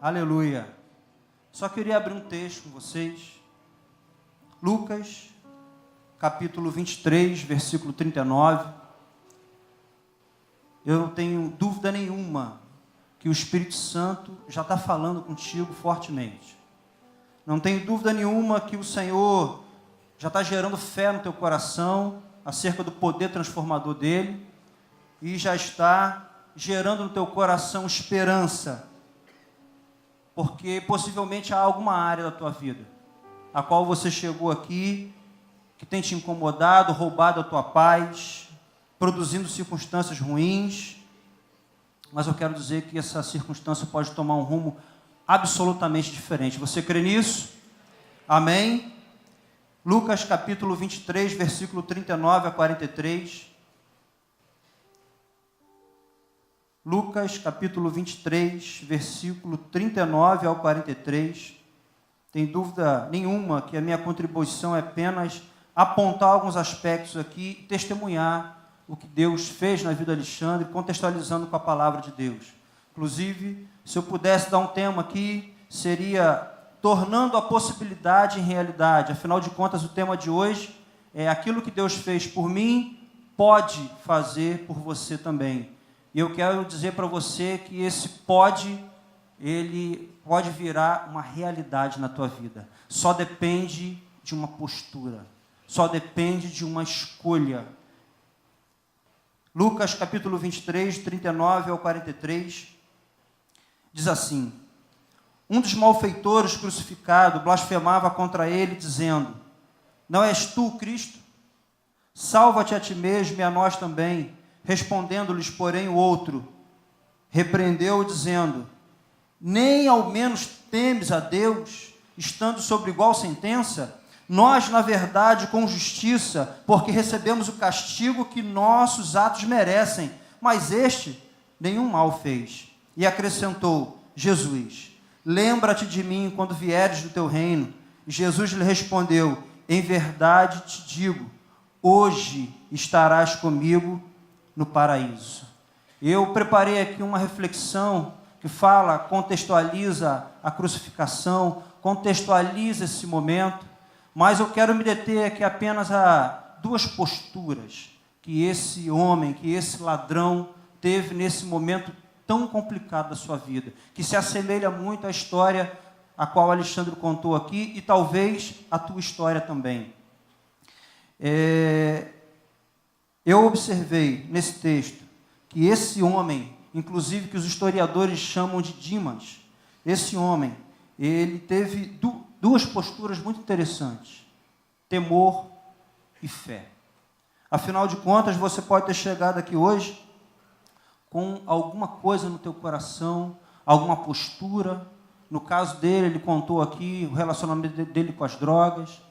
Aleluia. Só queria abrir um texto com vocês. Lucas, capítulo 23, versículo 39. Eu não tenho dúvida nenhuma que o Espírito Santo já está falando contigo fortemente. Não tenho dúvida nenhuma que o Senhor já está gerando fé no teu coração acerca do poder transformador dele e já está gerando no teu coração esperança, porque possivelmente há alguma área da tua vida a qual você chegou aqui que tem te incomodado, roubado a tua paz, produzindo circunstâncias ruins, mas eu quero dizer que essa circunstância pode tomar um rumo absolutamente diferente. Você crê nisso? Amém? Lucas capítulo 23, versículo 39 a 43. Lucas capítulo 23, versículo 39 ao 43. Tem dúvida nenhuma que a minha contribuição é apenas apontar alguns aspectos aqui e testemunhar o que Deus fez na vida de Alexandre, contextualizando com a palavra de Deus. Inclusive, se eu pudesse dar um tema aqui, seria tornando a possibilidade em realidade. Afinal de contas, o tema de hoje é aquilo que Deus fez por mim, pode fazer por você também. E eu quero dizer para você que esse pode, ele pode virar uma realidade na tua vida. Só depende de uma postura. Só depende de uma escolha. Lucas capítulo 23, 39 ao 43, diz assim: um dos malfeitores crucificado blasfemava contra ele, dizendo: não és tu o Cristo? Salva-te a ti mesmo e a nós também. Respondendo-lhes, porém, o outro repreendeu, dizendo: nem ao menos temes a Deus, estando sobre igual sentença? Nós, na verdade, com justiça, porque recebemos o castigo que nossos atos merecem, mas este nenhum mal fez. E acrescentou Jesus: lembra-te de mim quando vieres do teu reino. E Jesus lhe respondeu: em verdade te digo, hoje estarás comigo no paraíso. Eu preparei aqui uma reflexão que fala, contextualiza a crucificação, contextualiza esse momento, mas eu quero me deter aqui apenas a duas posturas que esse homem, que esse ladrão teve nesse momento tão complicado da sua vida, que se assemelha muito à história a qual Alexandre contou aqui e talvez a tua história também. Eu observei nesse texto que esse homem, inclusive que os historiadores chamam de Dimas, esse homem, ele teve duas posturas muito interessantes: temor e fé. Afinal de contas, você pode ter chegado aqui hoje com alguma coisa no teu coração, alguma postura. No caso dele, ele contou aqui o relacionamento dele com as drogas,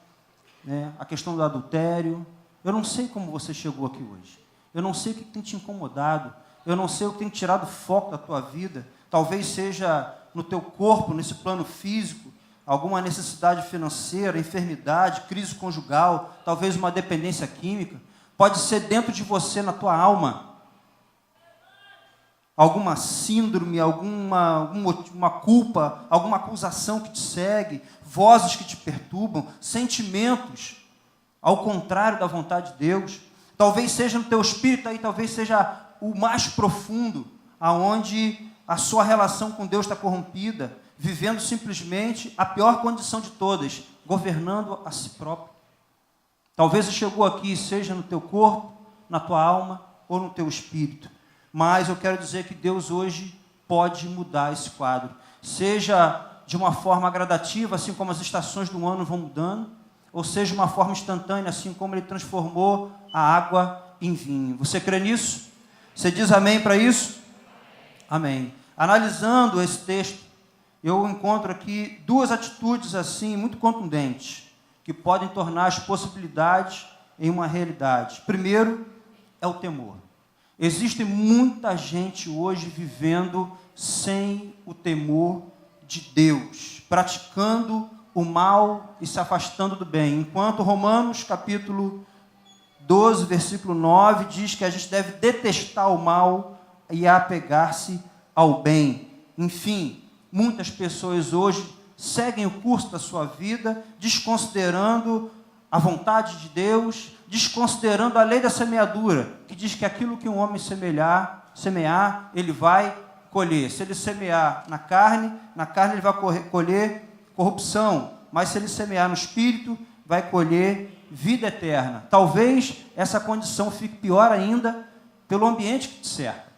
né, a questão do adultério. Eu não sei como você chegou aqui hoje. Eu não sei o que tem te incomodado. Eu não sei o que tem tirado o foco da tua vida. Talvez seja no teu corpo, nesse plano físico, alguma necessidade financeira, enfermidade, crise conjugal, talvez uma dependência química. Pode ser dentro de você, na tua alma, alguma síndrome, uma culpa, alguma acusação que te segue, vozes que te perturbam, sentimentos ao contrário da vontade de Deus. Talvez seja no teu espírito aí, talvez seja o mais profundo, aonde a sua relação com Deus está corrompida, vivendo simplesmente a pior condição de todas, governando a si próprio. Talvez você chegou aqui, seja no teu corpo, na tua alma ou no teu espírito. Mas eu quero dizer que Deus hoje pode mudar esse quadro. Seja de uma forma gradativa, assim como as estações do ano vão mudando, ou seja, de uma forma instantânea, assim como Ele transformou a água em vinho. Você crê nisso? Você diz amém para isso? Amém. Analisando esse texto, eu encontro aqui duas atitudes assim muito contundentes, que podem tornar as possibilidades em uma realidade. Primeiro, é o temor. Existe muita gente hoje vivendo sem o temor de Deus, praticando o mal e se afastando do bem. Enquanto Romanos, capítulo 12, versículo 9, diz que a gente deve detestar o mal e apegar-se ao bem. Enfim, muitas pessoas hoje seguem o curso da sua vida, desconsiderando a vontade de Deus, desconsiderando a lei da semeadura, que diz que aquilo que um homem semear, ele vai colher. Se ele semear na carne ele vai colher corrupção, mas se ele semear no Espírito, vai colher vida eterna. Talvez essa condição fique pior ainda pelo ambiente que te cerca.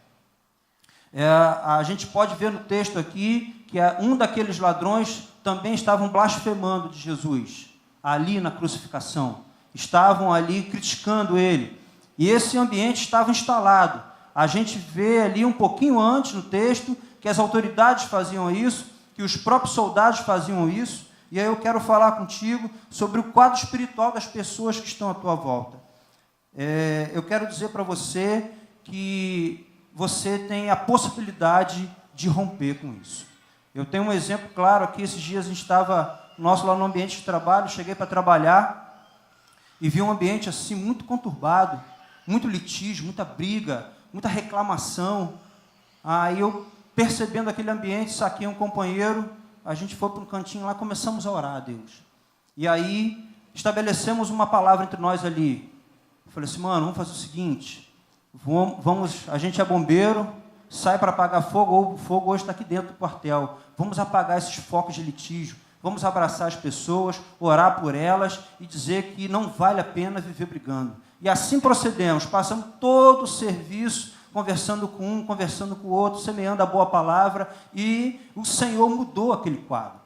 A gente pode ver no texto aqui que um daqueles ladrões também estavam blasfemando de Jesus, ali na crucificação. Estavam ali criticando ele. E esse ambiente estava instalado. A gente vê ali um pouquinho antes no texto que as autoridades faziam isso, que os próprios soldados faziam isso. E aí eu quero falar contigo sobre o quadro espiritual das pessoas que estão à tua volta. Eu quero dizer para você que você tem a possibilidade de romper com isso. Eu tenho um exemplo claro aqui. Esses dias a gente estava lá no ambiente de trabalho, cheguei para trabalhar e vi um ambiente assim muito conturbado, muito litígio, muita briga, muita reclamação. Aí eu, percebendo aquele ambiente, saquei um companheiro, a gente foi para um cantinho lá, começamos a orar a Deus. E aí estabelecemos uma palavra entre nós ali. Eu falei assim, mano, vamos fazer o seguinte, a gente é bombeiro, sai para apagar fogo, ou o fogo hoje está aqui dentro do quartel. Vamos apagar esses focos de litígio, vamos abraçar as pessoas, orar por elas e dizer que não vale a pena viver brigando. E assim procedemos, passamos todo o serviço conversando com um, conversando com o outro, semeando a boa palavra, e o Senhor mudou aquele quadro.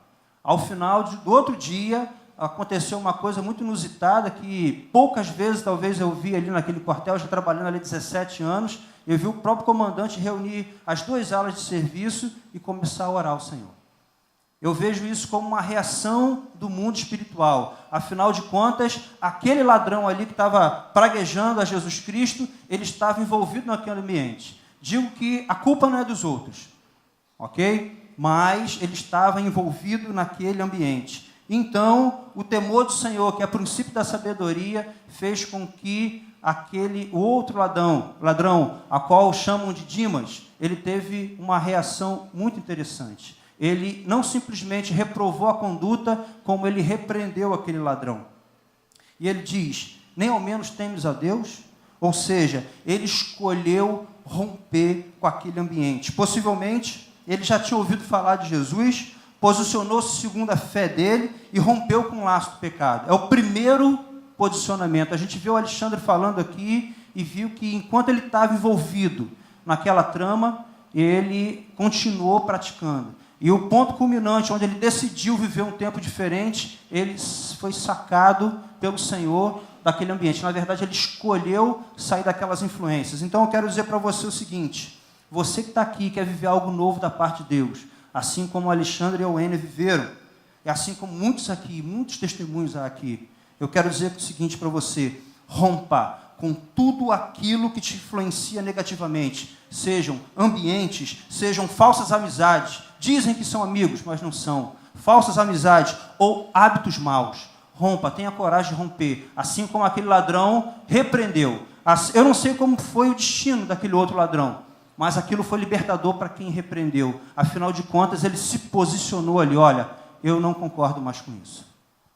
Ao final do outro dia, aconteceu uma coisa muito inusitada, que poucas vezes talvez eu vi ali naquele quartel, já trabalhando ali 17 anos, eu vi o próprio comandante reunir as 2 alas de serviço e começar a orar ao Senhor. Eu vejo isso como uma reação do mundo espiritual. Afinal de contas, aquele ladrão ali que estava praguejando a Jesus Cristo, ele estava envolvido naquele ambiente. Digo que a culpa não é dos outros, ok? Mas ele estava envolvido naquele ambiente. Então, o temor do Senhor, que é o princípio da sabedoria, fez com que o outro ladrão, a qual chamam de Dimas, ele teve uma reação muito interessante. Ele não simplesmente reprovou a conduta, como ele repreendeu aquele ladrão. E ele diz, nem ao menos temes a Deus? Ou seja, ele escolheu romper com aquele ambiente. Possivelmente, ele já tinha ouvido falar de Jesus, posicionou-se segundo a fé dele e rompeu com o laço do pecado. É o primeiro posicionamento. A gente viu o Alexandre falando aqui e viu que enquanto ele estava envolvido naquela trama, ele continuou praticando. E o ponto culminante, onde ele decidiu viver um tempo diferente, ele foi sacado pelo Senhor daquele ambiente. Na verdade, ele escolheu sair daquelas influências. Então, eu quero dizer para você o seguinte, você que está aqui, quer viver algo novo da parte de Deus, assim como o Alexandre e o Enner viveram, e assim como muitos aqui, muitos testemunhos aqui, eu quero dizer o seguinte para você, rompa com tudo aquilo que te influencia negativamente, sejam ambientes, sejam falsas amizades, dizem que são amigos, mas não são, falsas amizades ou hábitos maus. Rompa, tenha coragem de romper, assim como aquele ladrão repreendeu. Eu não sei como foi o destino daquele outro ladrão, mas aquilo foi libertador para quem repreendeu. Afinal de contas, ele se posicionou ali, olha, eu não concordo mais com isso.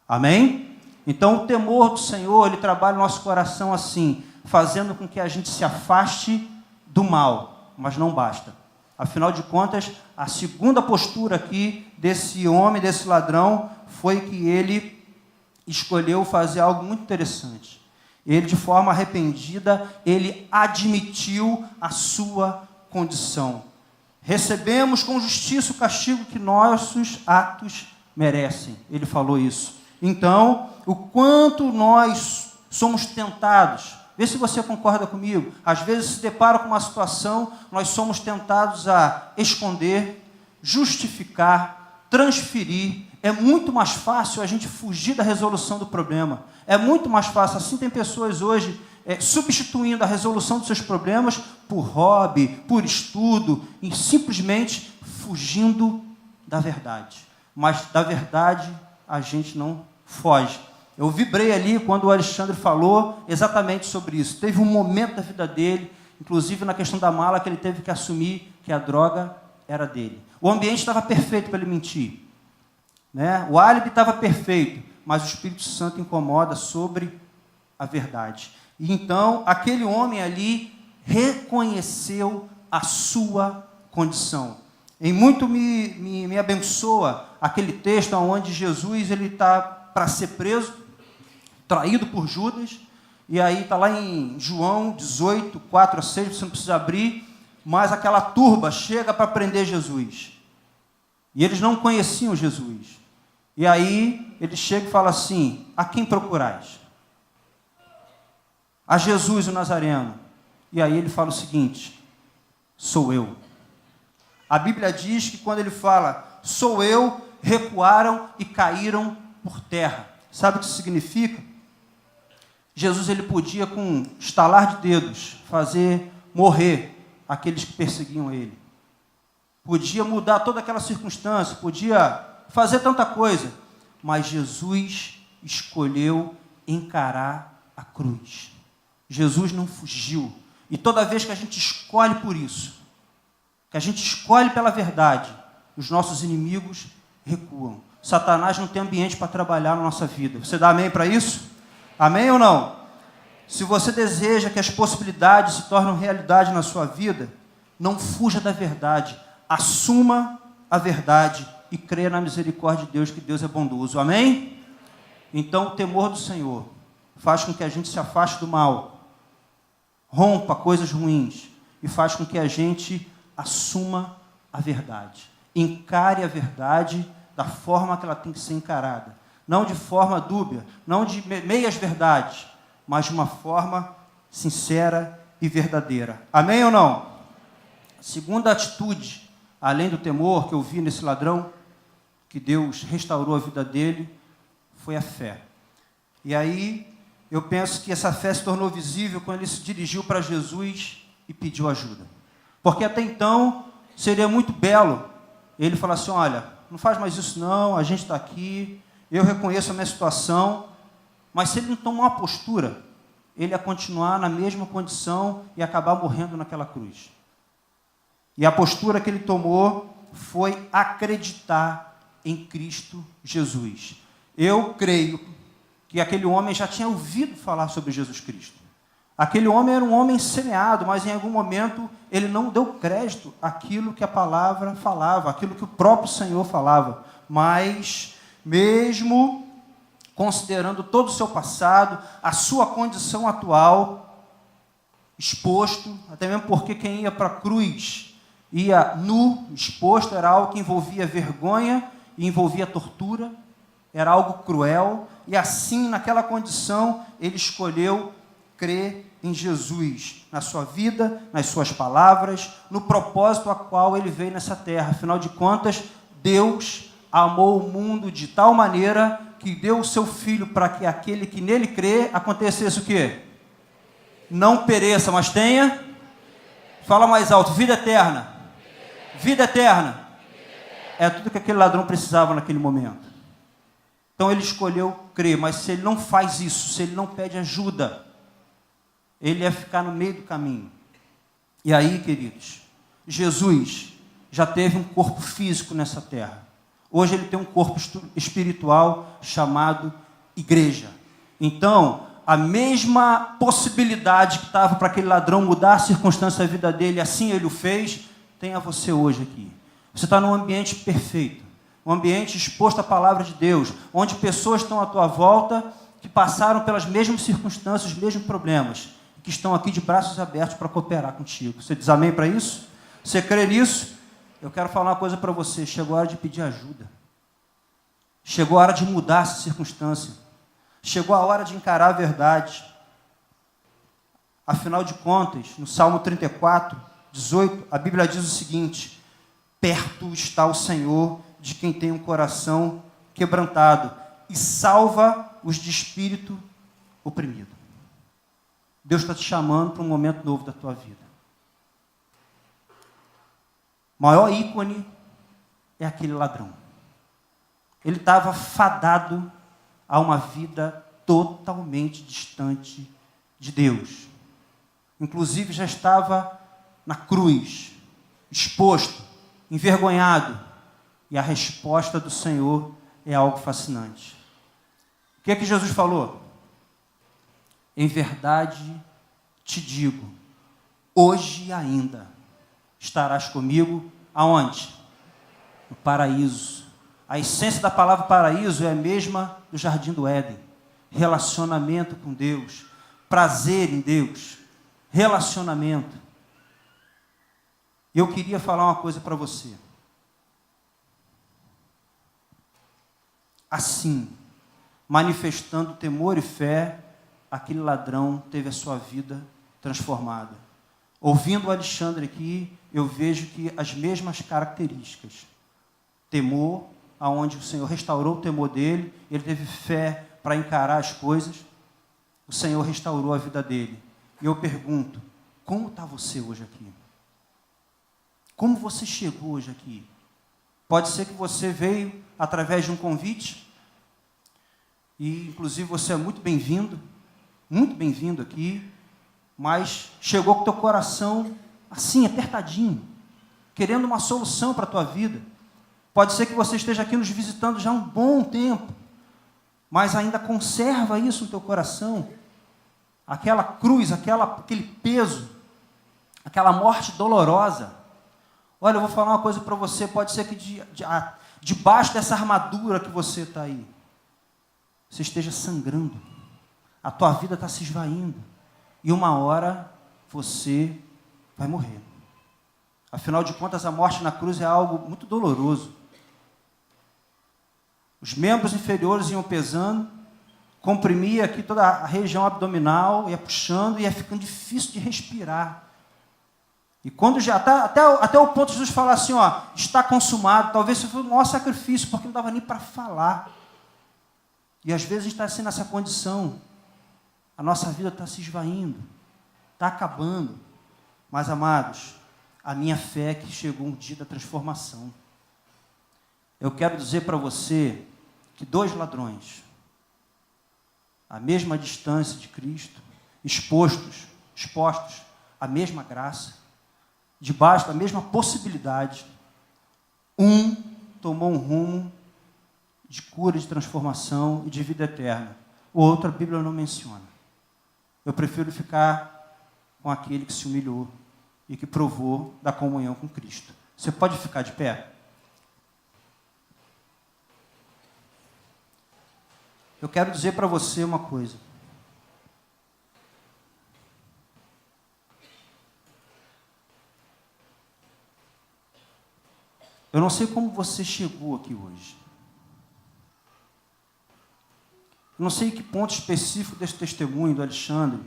Amém? Então, o temor do Senhor, ele trabalha no nosso coração assim, fazendo com que a gente se afaste do mal, mas não basta. Afinal de contas, a segunda postura aqui desse homem, desse ladrão, foi que ele escolheu fazer algo muito interessante. Ele, de forma arrependida, ele admitiu a sua condição. Recebemos com justiça o castigo que nossos atos merecem. Ele falou isso. Então, o quanto nós somos tentados, vê se você concorda comigo, às vezes se depara com uma situação, nós somos tentados a esconder, justificar, transferir. É muito mais fácil a gente fugir da resolução do problema. É muito mais fácil. Assim tem pessoas hoje substituindo a resolução dos seus problemas por hobby, por estudo, e simplesmente fugindo da verdade. Mas da verdade a gente não foge. Eu vibrei ali quando o Alexandre falou exatamente sobre isso. Teve um momento da vida dele, inclusive na questão da mala, que ele teve que assumir que a droga era dele. O ambiente estava perfeito para ele mentir, né? O álibi estava perfeito, mas o Espírito Santo incomoda sobre a verdade. E então, aquele homem ali reconheceu a sua condição. Em muito me abençoa aquele texto onde Jesus está para ser preso, traído por Judas, e aí está lá em João 18, 4 a 6, você não precisa abrir, mas aquela turba chega para prender Jesus. E eles não conheciam Jesus. E aí ele chega e fala assim: a quem procurais? A Jesus o Nazareno. E aí ele fala o seguinte: sou eu. A Bíblia diz que quando ele fala sou eu, recuaram e caíram por terra. Sabe o que isso significa? Jesus ele podia, com um estalar de dedos, fazer morrer aqueles que perseguiam ele. Podia mudar toda aquela circunstância, podia fazer tanta coisa, mas Jesus escolheu encarar a cruz. Jesus não fugiu. E toda vez que a gente escolhe por isso, que a gente escolhe pela verdade, os nossos inimigos recuam. Satanás não tem ambiente para trabalhar na nossa vida. Você dá amém para isso? Amém ou não? Se você deseja que as possibilidades se tornem realidade na sua vida, não fuja da verdade. Assuma a verdade e creia na misericórdia de Deus, que Deus é bondoso. Amém? Então, o temor do Senhor faz com que a gente se afaste do mal, rompa coisas ruins e faz com que a gente assuma a verdade. Encare a verdade da forma que ela tem que ser encarada. Não de forma dúbia, não de meias verdades, mas de uma forma sincera e verdadeira. Amém ou não? A segunda atitude, além do temor que eu vi nesse ladrão, que Deus restaurou a vida dele, foi a fé. E aí, eu penso que essa fé se tornou visível quando ele se dirigiu para Jesus e pediu ajuda. Porque até então, seria muito belo ele falar assim: olha, não faz mais isso não, a gente está aqui, eu reconheço a minha situação, mas se ele não tomar uma postura, ele ia continuar na mesma condição e acabar morrendo naquela cruz. E a postura que ele tomou foi acreditar em Cristo Jesus. Eu creio que aquele homem já tinha ouvido falar sobre Jesus Cristo. Aquele homem era um homem semeado, mas em algum momento ele não deu crédito àquilo que a palavra falava, àquilo que o próprio Senhor falava. Mas, mesmo considerando todo o seu passado, a sua condição atual, exposto, até mesmo porque quem ia para a cruz ia nu, exposto, era algo que envolvia vergonha e envolvia tortura, era algo cruel, e assim, naquela condição, ele escolheu crer em Jesus, na sua vida, nas suas palavras, no propósito a qual ele veio nessa terra. Afinal de contas, Deus amou o mundo de tal maneira que deu o seu Filho para que aquele que nele crê, acontecesse o quê? Não pereça, mas tenha, fala mais alto, vida eterna. Vida eterna. É tudo que aquele ladrão precisava naquele momento. Então ele escolheu crer, mas se ele não faz isso, se ele não pede ajuda, ele ia ficar no meio do caminho. E aí, queridos, Jesus já teve um corpo físico nessa terra. Hoje ele tem um corpo espiritual chamado igreja. Então, a mesma possibilidade que estava para aquele ladrão mudar a circunstância da vida dele, assim ele o fez, tem a você hoje aqui. Você está num ambiente perfeito, um ambiente exposto à palavra de Deus, onde pessoas estão à tua volta que passaram pelas mesmas circunstâncias, os mesmos problemas, que estão aqui de braços abertos para cooperar contigo. Você diz amém para isso? Você crê nisso? Eu quero falar uma coisa para você. Chegou a hora de pedir ajuda. Chegou a hora de mudar essa circunstância. Chegou a hora de encarar a verdade. Afinal de contas, no Salmo 34, 18, a Bíblia diz o seguinte: perto está o Senhor de quem tem um coração quebrantado e salva os de espírito oprimido. Deus está te chamando para um momento novo da tua vida. O maior ícone é aquele ladrão. Ele estava fadado a uma vida totalmente distante de Deus. Inclusive já estava na cruz, exposto, envergonhado. E a resposta do Senhor é algo fascinante. O que é que Jesus falou? Em verdade te digo, hoje ainda estarás comigo, aonde? No paraíso. A essência da palavra paraíso é a mesma do jardim do Éden. Relacionamento com Deus, prazer em Deus, relacionamento. Eu queria falar uma coisa para você. Assim, manifestando temor e fé, aquele ladrão teve a sua vida transformada. Ouvindo o Alexandre aqui, eu vejo que as mesmas características. Temor, aonde o Senhor restaurou o temor dele, ele teve fé para encarar as coisas, o Senhor restaurou a vida dele. E eu pergunto, como está você hoje aqui? Como você chegou hoje aqui? Pode ser que você veio através de um convite, e inclusive você é muito bem-vindo aqui, mas chegou com o teu coração assim, apertadinho, querendo uma solução para a tua vida. Pode ser que você esteja aqui nos visitando já há um bom tempo, mas ainda conserva isso no teu coração, aquela cruz, aquele peso, aquela morte dolorosa. Olha, eu vou falar uma coisa para você, pode ser que debaixo dessa armadura que você está aí, você esteja sangrando, a tua vida está se esvaindo, e uma hora você vai morrer. Afinal de contas, a morte na cruz é algo muito doloroso. Os membros inferiores iam pesando, comprimia aqui toda a região abdominal, ia puxando, ia ficando difícil de respirar. E quando já até o ponto de Jesus falar assim, ó, está consumado, talvez isso foi o maior sacrifício, porque não dava nem para falar. E às vezes a gente está assim nessa condição, a nossa vida está se esvaindo, está acabando. Mas, amados, a minha fé é que chegou um dia da transformação. Eu quero dizer para você que 2 ladrões, à mesma distância de Cristo, expostos à mesma graça, debaixo da mesma possibilidade, um tomou um rumo de cura, de transformação e de vida eterna. O outro a Bíblia não menciona. Eu prefiro ficar com aquele que se humilhou e que provou da comunhão com Cristo. Você pode ficar de pé? Eu quero dizer para você uma coisa. Eu não sei como você chegou aqui hoje. Eu não sei em que ponto específico desse testemunho do Alexandre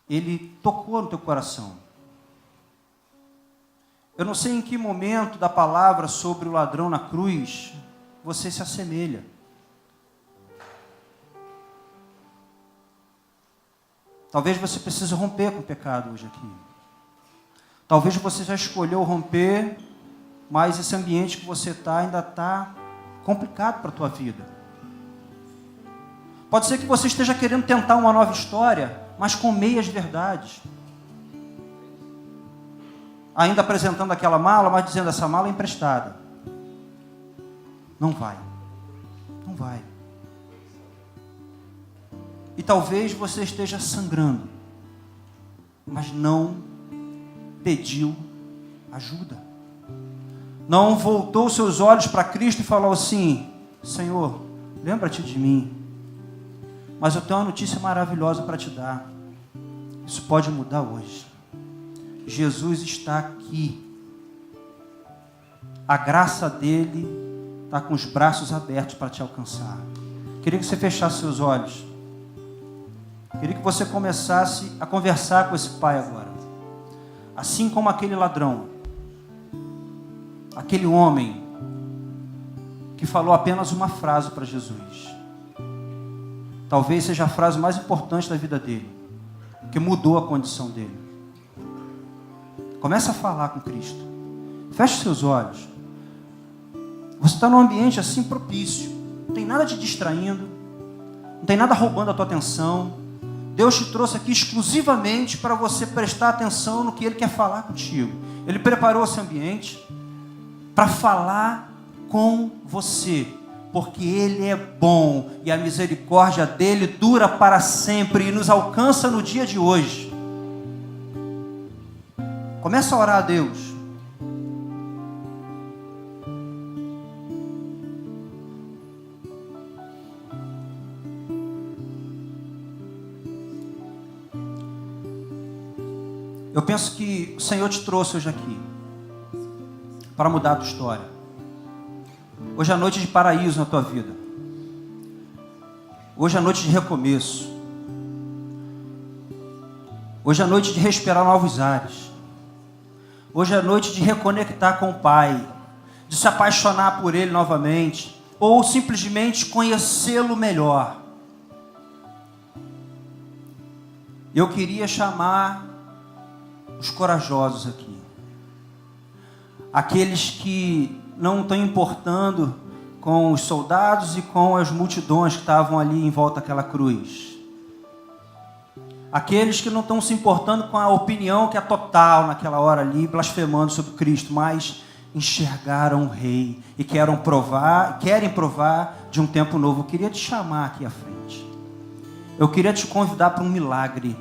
ele tocou no teu coração. Eu não sei em que momento da palavra sobre o ladrão na cruz você se assemelha. Talvez você precise romper com o pecado hoje aqui. Talvez você já escolheu romper, mas esse ambiente que você está ainda está complicado para a tua vida. Pode ser que você esteja querendo tentar uma nova história, mas com meias verdades. Ainda apresentando aquela mala, mas dizendo, essa mala é emprestada. Não vai. Não vai. E talvez você esteja sangrando, mas não pediu ajuda. Não voltou seus olhos para Cristo e falou assim, Senhor, lembra-te de mim. Mas eu tenho uma notícia maravilhosa para te dar. Isso pode mudar hoje. Jesus está aqui. A graça dele está com os braços abertos para te alcançar. Queria que você fechasse seus olhos. Queria que você começasse a conversar com esse pai agora. Assim como aquele ladrão. Aquele homem que falou apenas uma frase para Jesus. Talvez seja a frase mais importante da vida dele, que mudou a condição dele. Começa a falar com Cristo. Feche seus olhos. Você está num ambiente assim propício. Não tem nada te distraindo. Não tem nada roubando a tua atenção. Deus te trouxe aqui exclusivamente para você prestar atenção no que Ele quer falar contigo. Ele preparou esse ambiente para falar com você, porque Ele é bom e a misericórdia dEle dura para sempre e nos alcança no dia de hoje. Começa a orar a Deus. Eu penso que o Senhor te trouxe hoje aqui para mudar a tua história. Hoje é a noite de paraíso na tua vida. Hoje é a noite de recomeço. Hoje é a noite de respirar novos ares. Hoje é a noite de reconectar com o Pai, de se apaixonar por Ele novamente, ou simplesmente conhecê-lo melhor. Eu queria chamar os corajosos aqui, aqueles que não estão importando com os soldados e com as multidões que estavam ali em volta daquela cruz, aqueles que não estão se importando com a opinião que é total naquela hora ali, blasfemando sobre Cristo, mas enxergaram o Rei e querem provar de um tempo novo. Eu queria te chamar aqui à frente, eu queria te convidar para um milagre.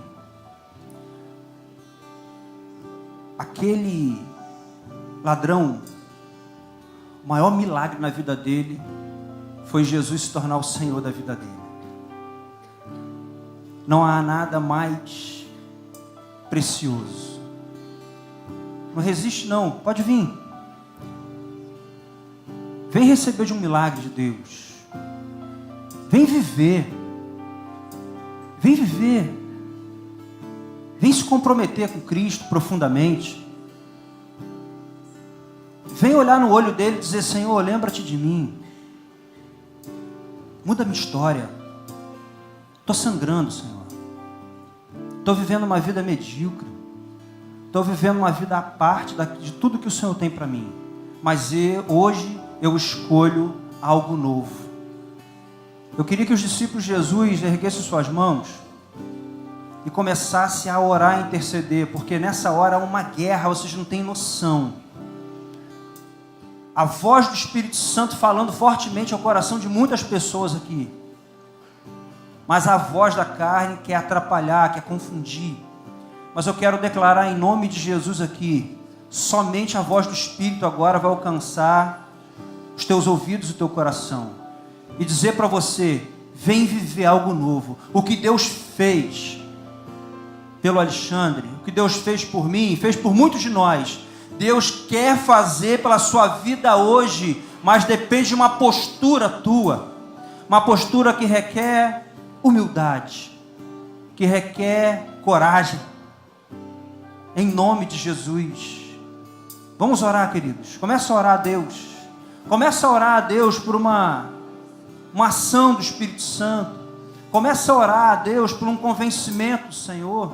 Aquele ladrão, o maior milagre na vida dele foi Jesus se tornar o Senhor da vida dele. Não há nada mais precioso. Não resiste não, pode vir. Vem receber de um milagre de Deus. Vem viver. Vem viver. Vem se comprometer com Cristo profundamente. Vem olhar no olho dele e dizer: Senhor, lembra-te de mim. Muda a minha história. Estou sangrando, Senhor. Estou vivendo uma vida medíocre. Estou vivendo uma vida à parte de tudo que o Senhor tem para mim. Mas hoje eu escolho algo novo. Eu queria que os discípulos de Jesus erguessem suas mãos e começasse a orar e interceder, porque nessa hora há uma guerra, vocês não têm noção. A voz do Espírito Santo falando fortemente ao coração de muitas pessoas aqui, mas a voz da carne quer atrapalhar, quer confundir. Mas eu quero declarar em nome de Jesus aqui, somente a voz do Espírito agora vai alcançar os teus ouvidos e o teu coração, e dizer para você: vem viver algo novo. O que Deus fez pelo Alexandre, o que Deus fez por mim, fez por muitos de nós, Deus quer fazer pela sua vida hoje, mas depende de uma postura tua, uma postura que requer humildade, que requer coragem, em nome de Jesus. Vamos orar, queridos. Começa a orar a Deus. Começa a orar a Deus por uma ação do Espírito Santo. Começa a orar a Deus por um convencimento do Senhor.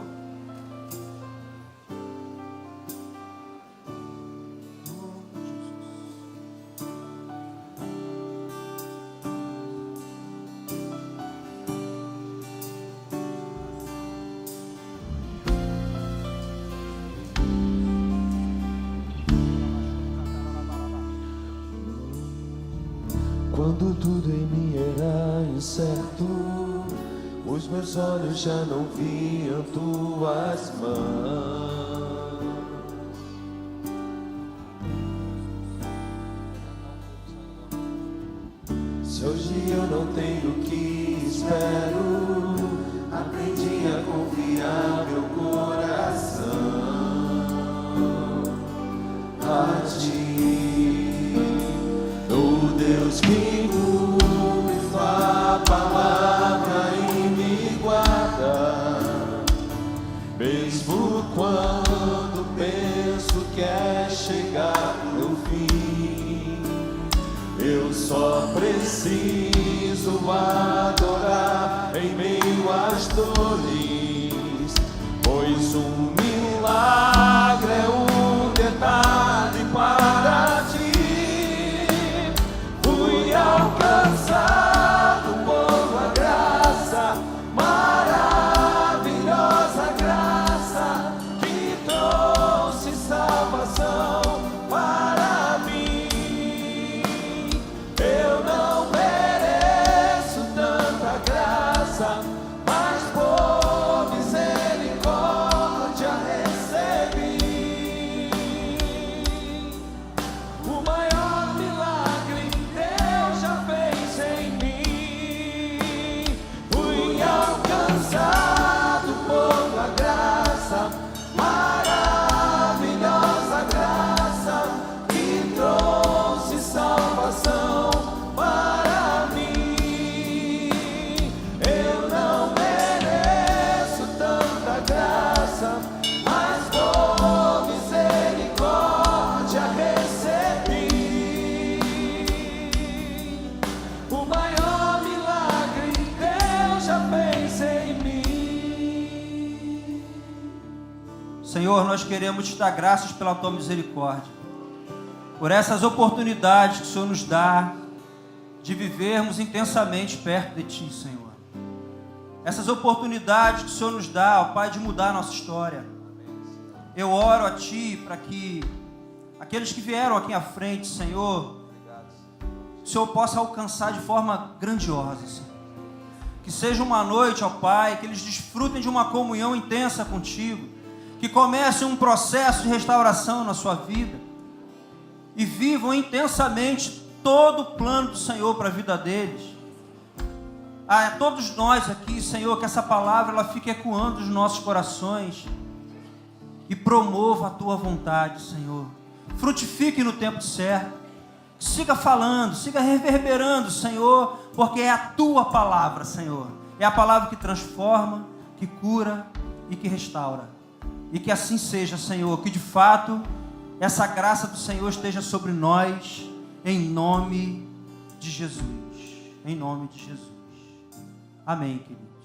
Quando tudo em mim era incerto, os meus olhos já não viam tuas mãos. Se hoje eu não tenho o que espero, aprendi a confiar meu coração a ti, o Deus que cumpre sua palavra e me guarda, mesmo quando penso que é chegar no fim. Eu só preciso adorar em meio às dores, pois um milagre é um detalhe para ti. Fui alcançado por uma graça, maravilhosa graça, que trouxe salvação. Senhor, nós queremos te dar graças pela tua misericórdia, por essas oportunidades que o Senhor nos dá de vivermos intensamente perto de ti, Senhor. Essas oportunidades que o Senhor nos dá, ó Pai, de mudar a nossa história. Eu oro a ti para que aqueles que vieram aqui à frente, Senhor, o Senhor possa alcançar de forma grandiosa, Senhor. Que seja uma noite, ó Pai, que eles desfrutem de uma comunhão intensa contigo, que comece um processo de restauração na sua vida e vivam intensamente todo o plano do Senhor para a vida deles. A todos nós aqui, Senhor, que essa palavra ela fique ecoando nos nossos corações e promova a tua vontade, Senhor. Frutifique no tempo certo. Siga falando, siga reverberando, Senhor, porque é a tua palavra, Senhor. É a palavra que transforma, que cura e que restaura. E que assim seja, Senhor, que de fato essa graça do Senhor esteja sobre nós, em nome de Jesus. Em nome de Jesus. Amém, querido.